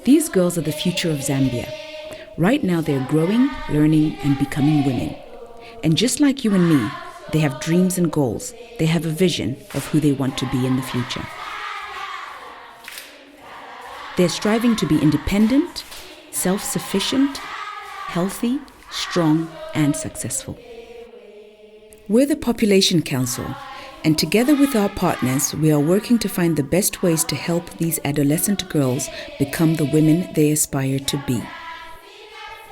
These girls are the future of Zambia. Right now they're growing, learning, and becoming women. And just like you and me, they have dreams and goals. They have a vision of who they want to be in the future. They're striving to be independent, self-sufficient, healthy, strong, and successful. We're the Population Council, and together with our partners, we are working to find the best ways to help these adolescent girls become the women they aspire to be.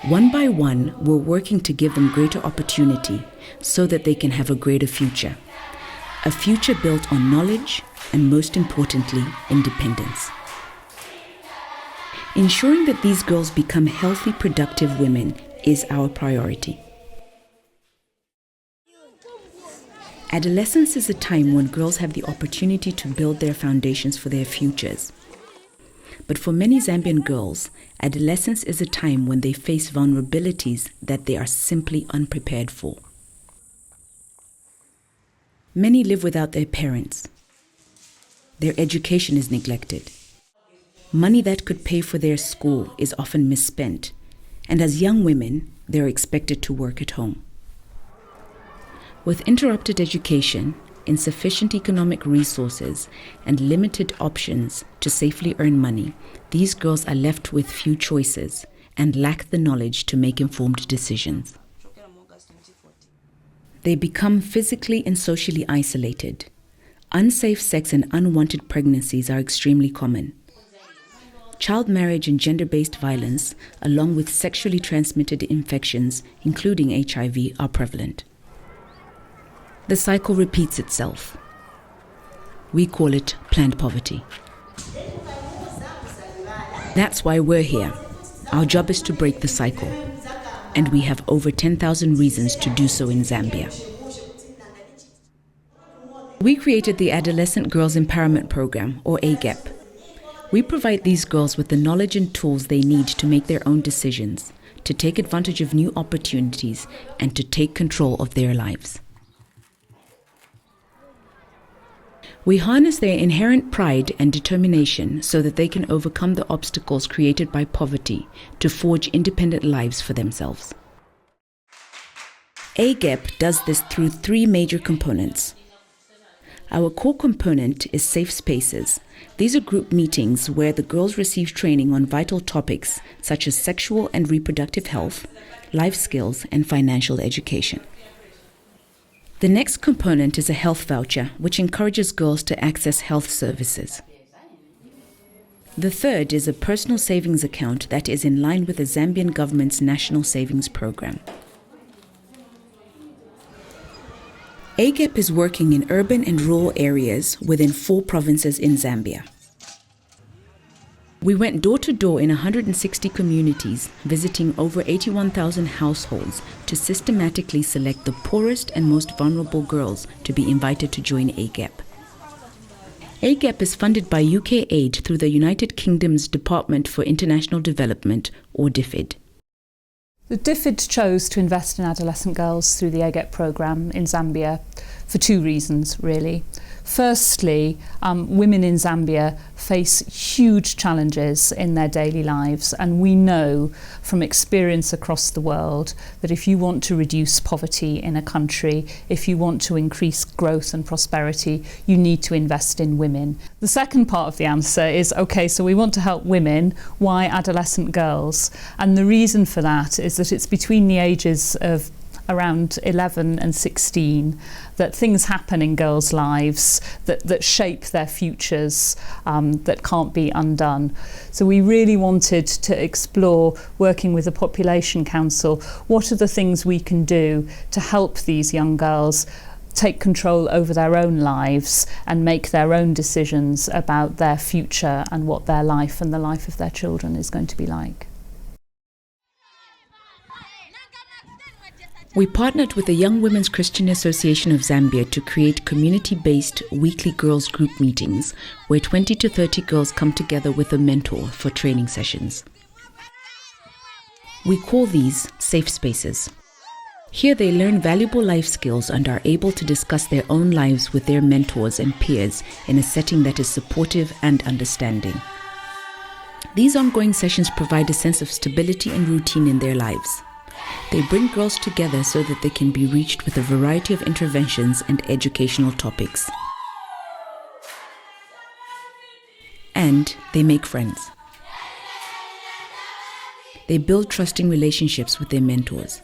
One by one, we're working to give them greater opportunity so that they can have a greater future. A future built on knowledge and, most importantly, independence. Ensuring that these girls become healthy, productive women is our priority. Adolescence is a time when girls have the opportunity to build their foundations for their futures. But for many Zambian girls, adolescence is a time when they face vulnerabilities that they are simply unprepared for. Many live without their parents. Their education is neglected. Money that could pay for their school is often misspent, and as young women, they are expected to work at home. With interrupted education, insufficient economic resources, and limited options to safely earn money, these girls are left with few choices and lack the knowledge to make informed decisions. They become physically and socially isolated. Unsafe sex and unwanted pregnancies are extremely common. Child marriage and gender-based violence, along with sexually transmitted infections, including HIV, are prevalent. The cycle repeats itself. We call it planned poverty. That's why we're here. Our job is to break the cycle. And we have over 10,000 reasons to do so in Zambia. We created the Adolescent Girls Empowerment Program, or AGEP. We provide these girls with the knowledge and tools they need to make their own decisions, to take advantage of new opportunities, and to take control of their lives. We harness their inherent pride and determination so that they can overcome the obstacles created by poverty to forge independent lives for themselves. AGEP does this through three major components. Our core component is safe spaces. These are group meetings where the girls receive training on vital topics such as sexual and reproductive health, life skills, and financial education. The next component is a health voucher, which encourages girls to access health services. The third is a personal savings account that is in line with the Zambian government's national savings program. AGEP is working in urban and rural areas within 4 provinces in Zambia. We went door to door in 160 communities, visiting over 81,000 households to systematically select the poorest and most vulnerable girls to be invited to join AGEP. AGEP is funded by UK Aid through the United Kingdom's Department for International Development, or DFID. The DFID chose to invest in adolescent girls through the AGEP programme in Zambia for 2 reasons, really. Firstly, women in Zambia face huge challenges in their daily lives, and we know from experience across the world that if you want to reduce poverty in a country, if you want to increase growth and prosperity, you need to invest in women. The second part of the answer is, okay, so we want to help women, why adolescent girls? And the reason for that is that it's between the ages of around 11 and 16 that things happen in girls' lives that shape their futures, that can't be undone. So we really wanted to explore, working with the Population Council, what are the things we can do to help these young girls take control over their own lives and make their own decisions about their future and what their life and the life of their children is going to be like. We partnered with the Young Women's Christian Association of Zambia to create community-based weekly girls group meetings where 20 to 30 girls come together with a mentor for training sessions. We call these safe spaces. Here they learn valuable life skills and are able to discuss their own lives with their mentors and peers in a setting that is supportive and understanding. These ongoing sessions provide a sense of stability and routine in their lives. They bring girls together so that they can be reached with a variety of interventions and educational topics. And they make friends. They build trusting relationships with their mentors.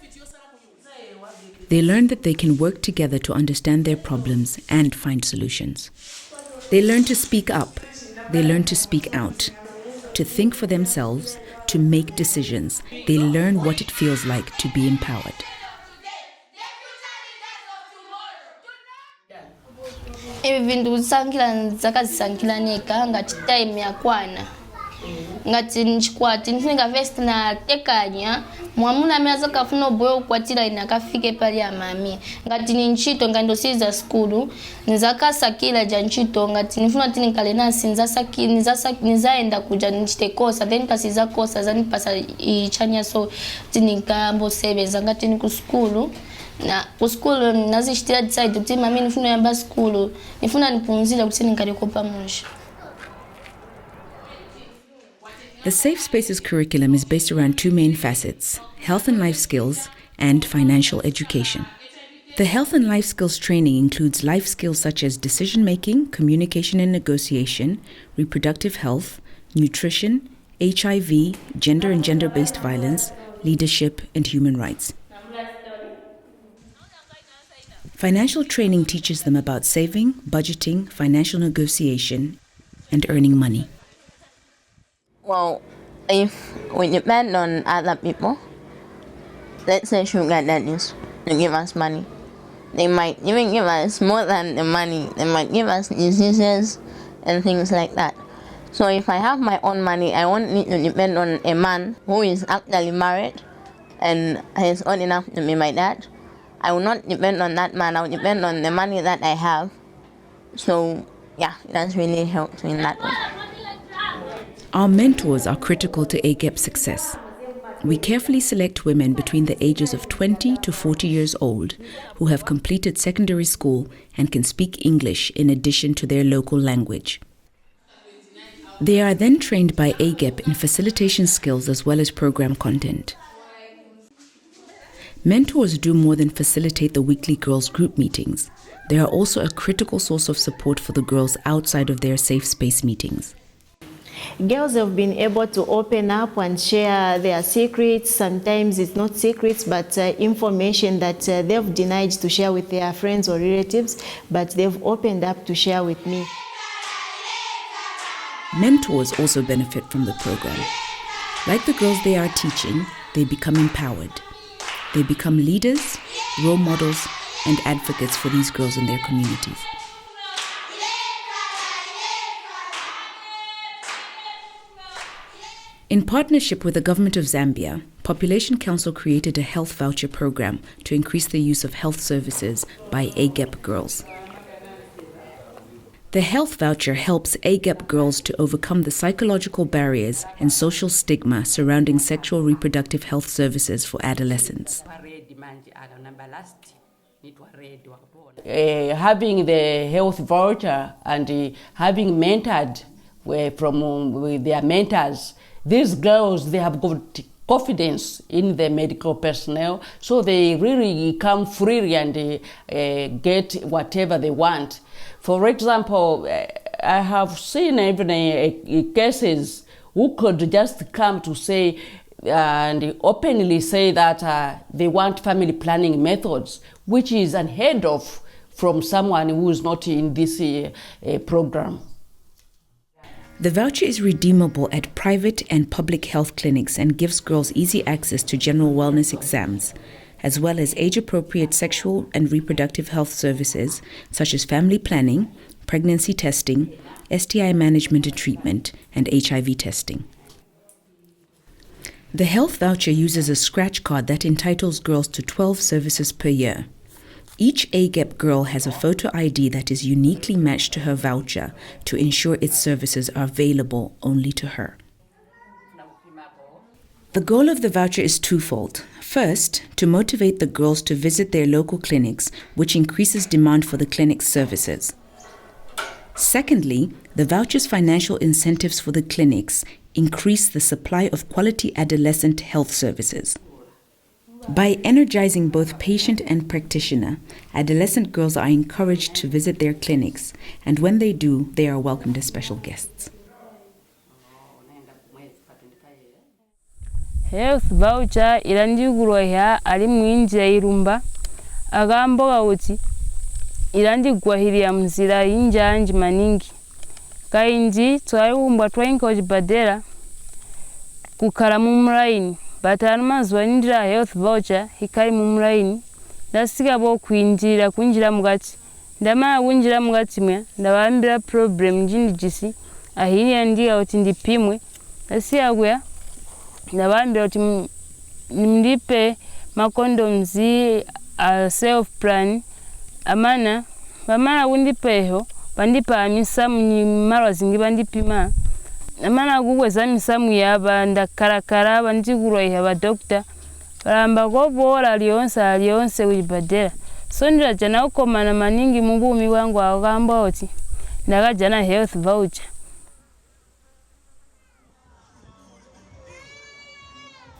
They learn that they can work together to understand their problems and find solutions. They learn to speak up. They learn to speak out, to think for themselves, to make decisions. They learn what it feels like to be empowered. Vindu kusankila zakazisankila neka ngati time yakwana ngati nchikwati ndifunga vest na tekanya mwamuna amene zakafuna boyo kwatira ina kafike pali amami ngati ni ntchito ngando siza skulu nizakasakila ja ntchito ngati nifuna tini kale nasi nizaenda kuja nchite kosa then pasiza kosa zanipasa ichanya so tini kambo sebenza ngati ni ku skulu na ku skulu nazishitira decide kuti mami nifuna yamba skulu nifuna nipunzile kuti ninkaleko pamoja. The Safe Spaces curriculum is based around two main facets: health and life skills and financial education. The health and life skills training includes life skills such as decision-making, communication and negotiation, reproductive health, nutrition, HIV, gender and gender-based violence, leadership, and human rights. Financial training teaches them about saving, budgeting, financial negotiation, and earning money. Well, if we depend on other people, let's say sugar daddies to give us money. They might even give us more than the money. They might give us diseases and things like that. So if I have my own money, I won't need to depend on a man who is actually married and is old enough to be my dad. I will not depend on that man. I will depend on the money that I have. So yeah, that's really helped me in that way. Our mentors are critical to AGEP success. We carefully select women between the ages of 20 to 40 years old who have completed secondary school and can speak English in addition to their local language. They are then trained by AGEP in facilitation skills as well as program content. Mentors do more than facilitate the weekly girls' group meetings. They are also a critical source of support for the girls outside of their safe space meetings. Girls have been able to open up and share their secrets. Sometimes it's not secrets, but information that they've denied to share with their friends or relatives, but they've opened up to share with me. Mentors also benefit from the program. Like the girls they are teaching, they become empowered. They become leaders, role models, and advocates for these girls in their communities. In partnership with the government of Zambia, Population Council created a health voucher program to increase the use of health services by AGEP girls. The health voucher helps AGEP girls to overcome the psychological barriers and social stigma surrounding sexual reproductive health services for adolescents. Having the health voucher and having mentored with their mentors, these girls, they have got confidence in the medical personnel, so they really come freely and get whatever they want. For example, I have seen even cases who could just come to say and openly say that they want family planning methods, which is unheard of from someone who is not in this program. The voucher is redeemable at private and public health clinics and gives girls easy access to general wellness exams, as well as age-appropriate sexual and reproductive health services such as family planning, pregnancy testing, STI management and treatment, and HIV testing. The health voucher uses a scratch card that entitles girls to 12 services per year. Each AGEP girl has a photo ID that is uniquely matched to her voucher to ensure its services are available only to her. The goal of the voucher is twofold. First, to motivate the girls to visit their local clinics, which increases demand for the clinic's services. Secondly, the voucher's financial incentives for the clinics increase the supply of quality adolescent health services. By energizing both patient and practitioner, adolescent girls are encouraged to visit their clinics, and when they do, they are welcomed as special guests. Health voucher ilandigulwa ali mwinjira irumba agamboga uti ilandigwahirya mzira injanji maningi kainji twaiumbwa twainkoji badera kukala mumulaini batanu mazwanira health voucher hikali mumulaini ndasiga bo kwinjira mugati ndamala kunjira mugati mwe ndabambira problem njindi jisi ahiri ndiga uti ndipimwe ndasiya ndabambira uti nimlipe macondoms self plan amana bamala kundipeho bandipa amisamu mara zingi bandipima amana kugweza misamu yaba ndakarakara bandigurwa yaba doctor baramba ko bora lyonse wibadera so ndira ukomana maningi mubumi wangu agamba oti ndakajana health voucher.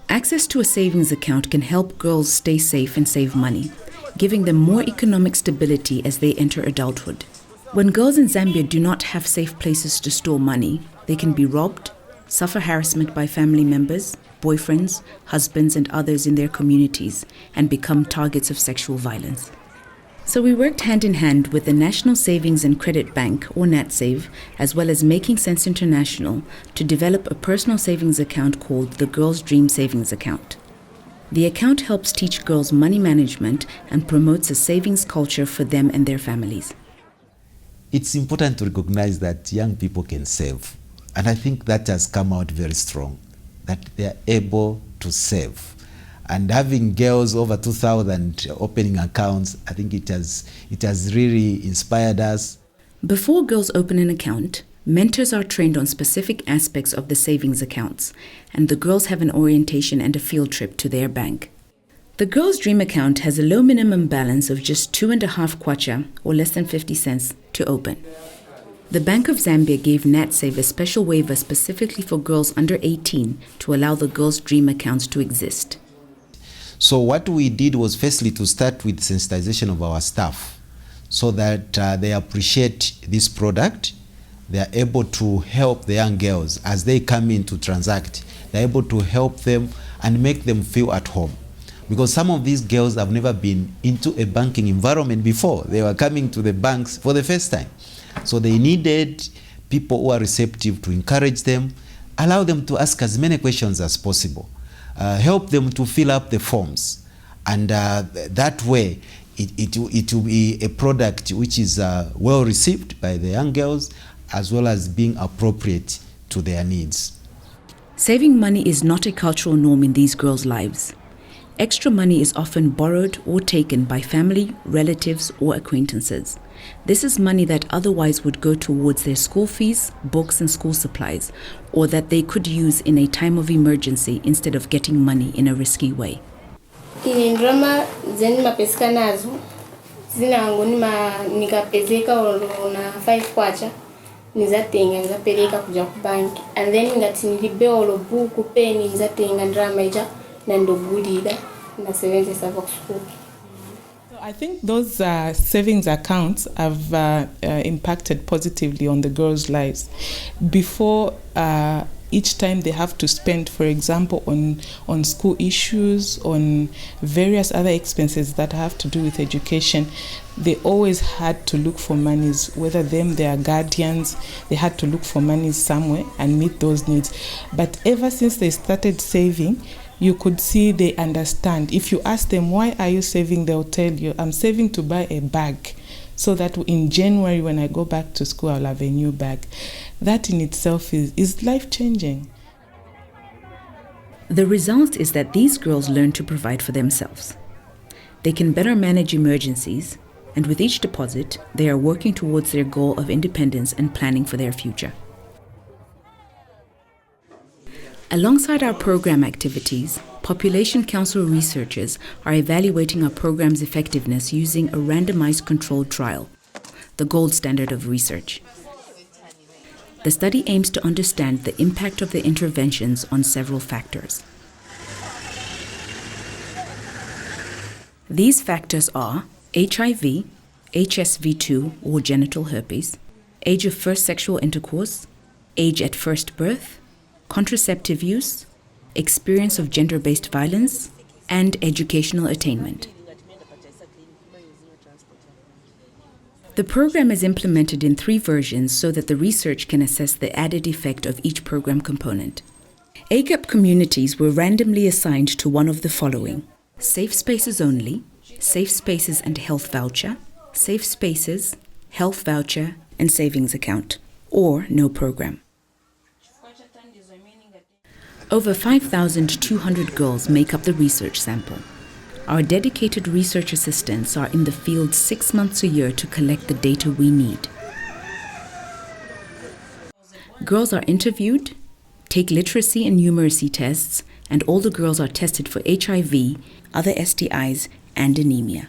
Access to a savings account can help girls stay safe and save money, giving them more economic stability as they enter adulthood. When girls in Zambia do not have safe places to store money, they can be robbed, suffer harassment by family members, boyfriends, husbands, and others in their communities, and become targets of sexual violence. So we worked hand in hand with the National Savings and Credit Bank, or NatSave, as well as Making Sense International, to develop a personal savings account called the Girls Dream Savings Account. The account helps teach girls money management and promotes a savings culture for them and their families. It's important to recognize that young people can save. And I think that has come out very strong, that they are able to save. And having girls over 2,000 opening accounts, I think it has really inspired us. Before girls open an account, mentors are trained on specific aspects of the savings accounts, and the girls have an orientation and a field trip to their bank. The Girls Dream account has a low minimum balance of just 2.5 kwacha, or less than 50 cents, to open. The Bank of Zambia gave NatSave a special waiver specifically for girls under 18 to allow the Girls Dream accounts to exist. So what we did was firstly to start with sensitization of our staff so that they appreciate this product. They are able to help the young girls as they come in to transact. They're able to help them and make them feel at home. Because some of these girls have never been into a banking environment before. They were coming to the banks for the first time. So they needed people who are receptive to encourage them, allow them to ask as many questions as possible. Help them to fill up the forms, and that way it will be a product which is well received by the young girls as well as being appropriate to their needs. Saving money is not a cultural norm in these girls' lives. Extra money is often borrowed or taken by family, relatives, or acquaintances. This is money that otherwise would go towards their school fees, books, and school supplies, or that they could use in a time of emergency instead of getting money in a risky way. Ndrama zeni mapesika nazo zinango nikapezeka na 5 kwacha nizatenga nizapeleka kuja ku bank, and then ngati nilibe olo buku peni nizatenga ndrama ija na ndogulira na 70 sava ku school. I think those savings accounts have impacted positively on the girls' lives. Before, each time they have to spend, for example, on school issues, on various other expenses that have to do with education, they always had to look for monies, whether their guardians, they had to look for monies somewhere and meet those needs. But ever since they started saving, you could see they understand. If you ask them, why are you saving, they'll tell you, I'm saving to buy a bag so that in January when I go back to school, I'll have a new bag. That in itself is life-changing. The result is that these girls learn to provide for themselves. They can better manage emergencies, and with each deposit, they are working towards their goal of independence and planning for their future. Alongside our program activities, Population Council researchers are evaluating our program's effectiveness using a randomized controlled trial, the gold standard of research. The study aims to understand the impact of the interventions on several factors. These factors are HIV, HSV2 or genital herpes, age of first sexual intercourse, age at first birth, contraceptive use, experience of gender-based violence, and educational attainment. The program is implemented in 3 versions so that the research can assess the added effect of each program component. AGEP communities were randomly assigned to one of the following: safe spaces only, safe spaces and health voucher, safe spaces, health voucher, and savings account, or no program. Over 5,200 girls make up the research sample. Our dedicated research assistants are in the field 6 months a year to collect the data we need. Girls are interviewed, take literacy and numeracy tests, and all the girls are tested for HIV, other STIs, and anemia.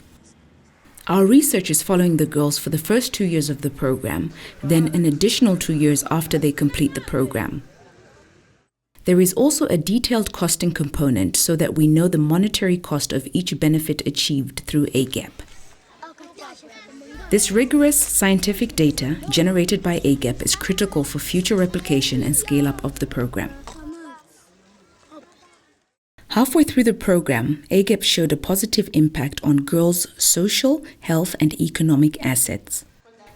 Our research is following the girls for the first 2 years of the program, then an additional 2 years after they complete the program. There is also a detailed costing component so that we know the monetary cost of each benefit achieved through AGEP. This rigorous scientific data generated by AGEP is critical for future replication and scale-up of the program. Halfway through the program, AGEP showed a positive impact on girls' social, health, and economic assets.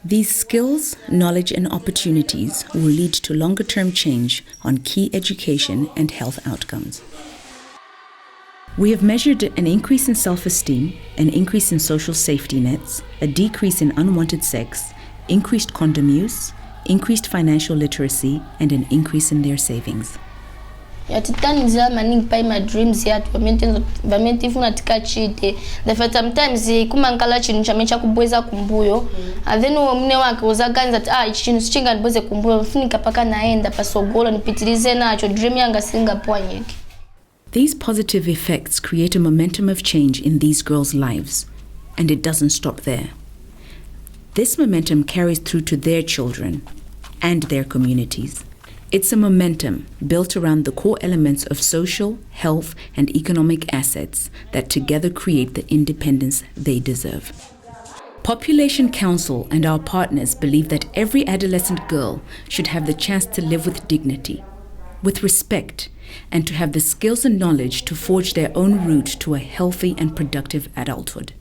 These skills, knowledge, and opportunities will lead to longer-term change on key education and health outcomes. We have measured an increase in self-esteem, an increase in social safety nets, a decrease in unwanted sex, increased condom use, increased financial literacy, and an increase in their savings. Yatitanizira maningi pai ma dreams yatu bamenti funa tikachite the first sometimes kumankala chinu chamecha kubweza kumbuyo and then mune wake uzaganza ichi chinu sichinga ndibweze kumbuyo funika paka naenda pasogolo nipitilize nacho dream yanga singa pwanyeki. These positive effects create a momentum of change in these girls' lives, and it doesn't stop there. This momentum carries through to their children and their communities. It's a momentum built around the core elements of social, health, and economic assets that together create the independence they deserve. Population Council and our partners believe that every adolescent girl should have the chance to live with dignity, with respect, and to have the skills and knowledge to forge their own route to a healthy and productive adulthood.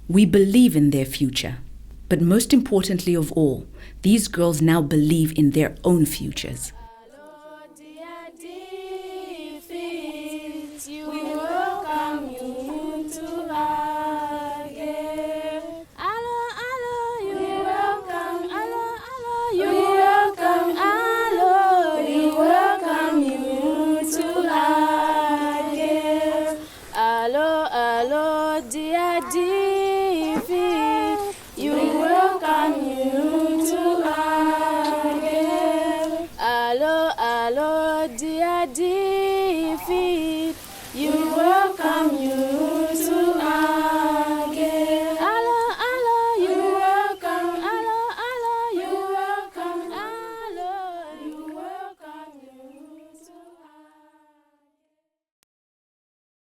We believe in their future. But most importantly of all, these girls now believe in their own futures. Dear David, you welcome you.